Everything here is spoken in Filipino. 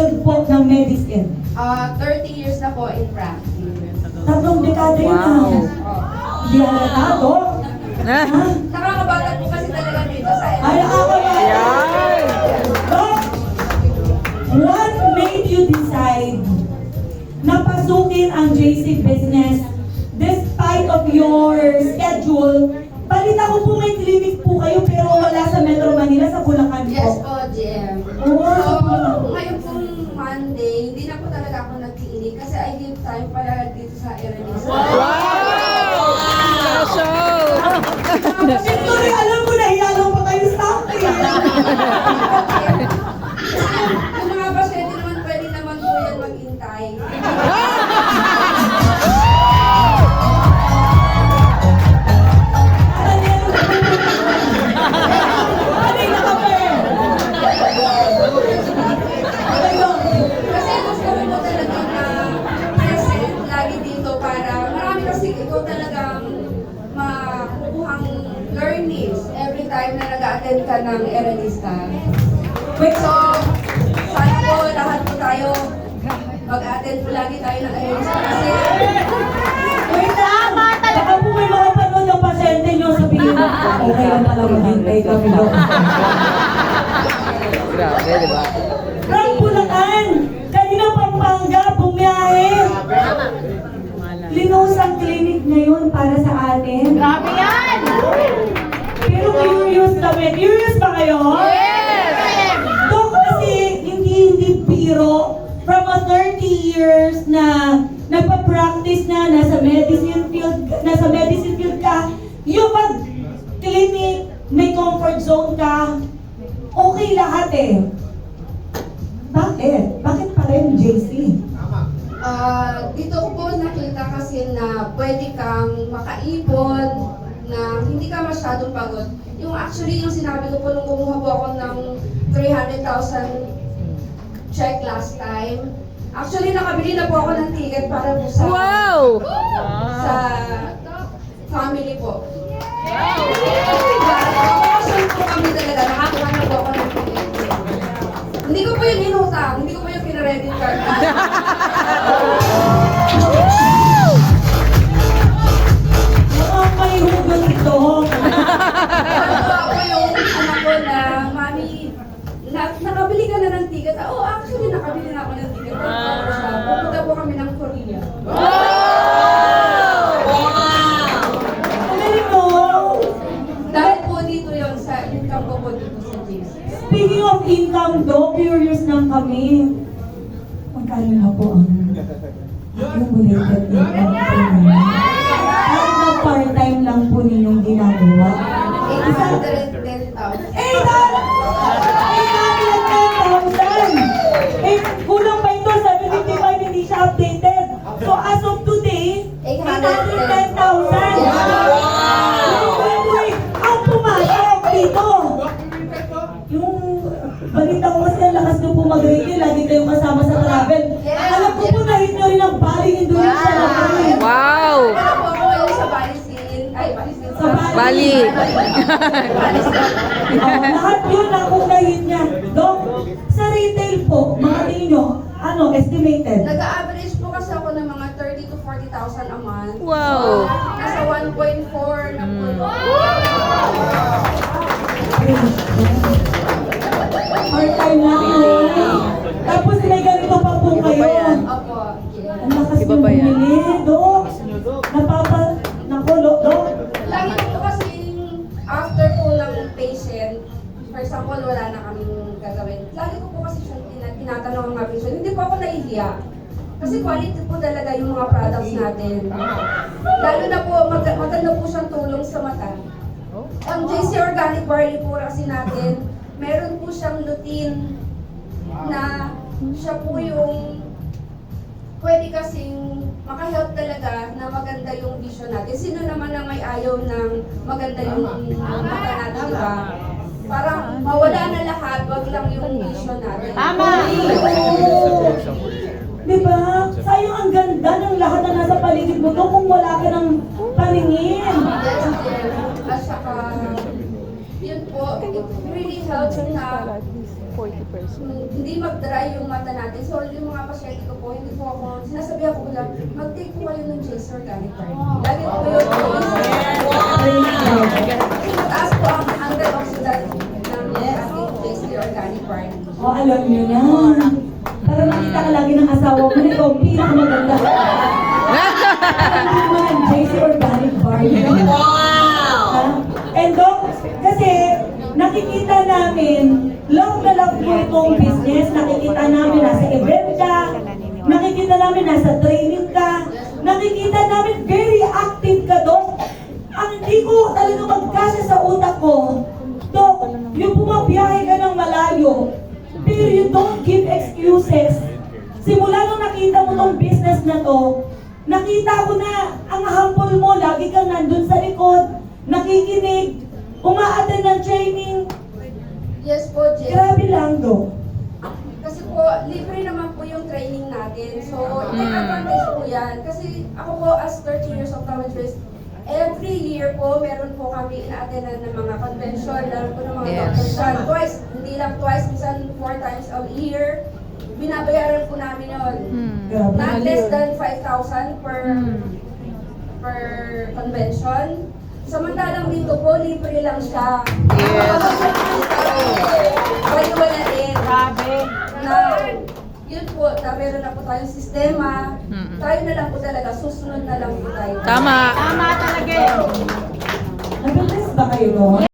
field po ng medicine? 30 years na po in practice. 3 dekada yun na. Hindi halata, Dok. Ha? Nakakabata po kasi talaga dito sa Ay, nakakabata. Dok, what made you decide na pasukin ang JC business despite of your schedule? Balita ko po may clinic po kayo pero wala sa Metro Manila, sa Bulacan po. Yes po, GM. So, ngayon pong Monday, hindi na po talaga ako nag-clinic kasi I give time para dito sa Erenisa. Actually, alam ko na hiyalaw pa kayo sa akin. Yung mga pasyente naman, pwede naman po yan maghintay. Kasi gusto ko po talaga na present lagi dito para marami kasi ikaw talagang makukuhang learnings every time na nag-attend ka ng Erenista. So, sana po lahat po tayo mag-attend po lagi tayo ng Erenista kasi Wait lang! Baka po may mga panood ng pasyente nyo sabihin mo, okay lang pala maghintay kami doon. Grabe, di ba? From Bulacan, kanina Pampanga, bumiyahe. Linos ang clinic ngayon para sa atin. Grabe yan! Pero curious kami. Curious ba kayo? Yes! Dok, kasi hindi biro. From a 30 years na nagpa-practice na, nasa medicine field ka, yung mag-clinic, may comfort zone ka, okay lahat eh. Bakit? Bakit pa rin JC? dito ko po nakita kasi na pwede kang makaipon, na hindi ka masyadong pagod. Yung actually, yung sinabi ko po nung kumuha po ako ng 300,000 check last time. Actually, nakabili na po ako ng ticket para po sa sa family po. Nakakasyon po kami talaga. Nakakuha na po ako ng ticket. Hindi ko po yung inutang. Hindi ko po yung pinaredit card. May hugot ito. Ako yung anak ko na, Mami, nakabili ka na ng ticket. Oh, actually, nakabili na ako ng ticket. Pupunta po kami ng Korea. Ang galing mo. Dahil po dito yon sa income ko po dito sa JC. Speaking of income, do, curious lang kami. Magkano na po ang accumulated income po ninyo? Kahit na part-time lang po ninyong ginagawa. 810,000. 810,000! Eh, kulang pa ito, 755, hindi siya updated. So, as of today, 810,000! Wait, ang pumasok dito! Yung balita ko kasi ang lakas nyo po mag-radio, lagi kayong kasama sa travel. Alam ko po na-hit nyo rin ang Bali, Indonesia na po. Wow! Ano po ako ngayon sa Balisin? Ay, Balisin. Sa Bali. Lahat yun ang kung na-hit niya. Dok, sa retail po, mga tingin nyo, ano, estimated? Nag-average po kasi ako ng mga 30 to 40,000 a month. Wow. Nasa 1.4 na po. Part-time lang yun. Tapos may ganito pa po kayo. Opo. Ang lakas Iba nyo ba yan? bumili, Dok. Nakulo, Dok. Lagi po kasi after po ng patient, for example, wala na kaming gagawin. Lagi ko po kasi siya tinatanong ang mga patient. Hindi po ako nahihiya. Kasi quality po talaga yung mga products natin. Lalo na po, maganda po siyang tulong sa mata. Ang JC Organic Barley po kasi natin, meron po siyang lutein na siya po yung pwede kasing maka-help talaga na maganda yung vision natin. Sino naman ang may ayaw ng maganda yung mata natin, di ba? Para mawala na lahat, wag lang yung vision natin. Tama! Diba? Sayang ang ganda ng lahat na nasa paligid mo to kung wala ka ng paningin. Yes, yes. At saka, yun po, it really helps na hindi mag-dry yung mata natin. So, yung mga pasyente ko po, hindi po ako, sinasabihan ko lang, mag-take po kayo ng JC Organic Party. Lagi po yun. Kasi mataas po ang antioxidant ng ating JC Organic Party. O, alam nyo na. Para makita ka lagi ng asawa mo na ikaw, pinakamaganda. Ano naman, JC Organic Bar. Wow! And Doc, kasi nakikita namin, love na love mo itong business, nakikita namin nasa event ka, nakikita namin nasa training ka, nakikita namin very active ka, Doc. Ang hindi ko talaga magkasya sa utak ko, Doc, yung bumabiyahe ka ng malayo, pero you don't give excuses. Simula nung nakita mo tong business na to, nakita ko na ang humble mo, lagi kang nandun sa likod, nakikinig, uma-attend ng training. Yes po, Jess. Grabe lang, do. Kasi po, libre naman po yung training natin. So, may advantage po yan. Kasi ako po, as 13 years of optometrist, every year po, meron po kami ina-attendan ng mga convention, lalo po ng mga doctors. Twice, hindi lang twice, minsan 4 times a year. Binabayaran po namin yun. Grabe. Not less than 5,000 per convention. Samantalang dito po, libre lang siya. Wala-walain. Na, yun po, na meron na po tayong sistema. Tayo na lang po talaga, susunod na lang po tayo. Tama. Nag-bless ba kayo, no?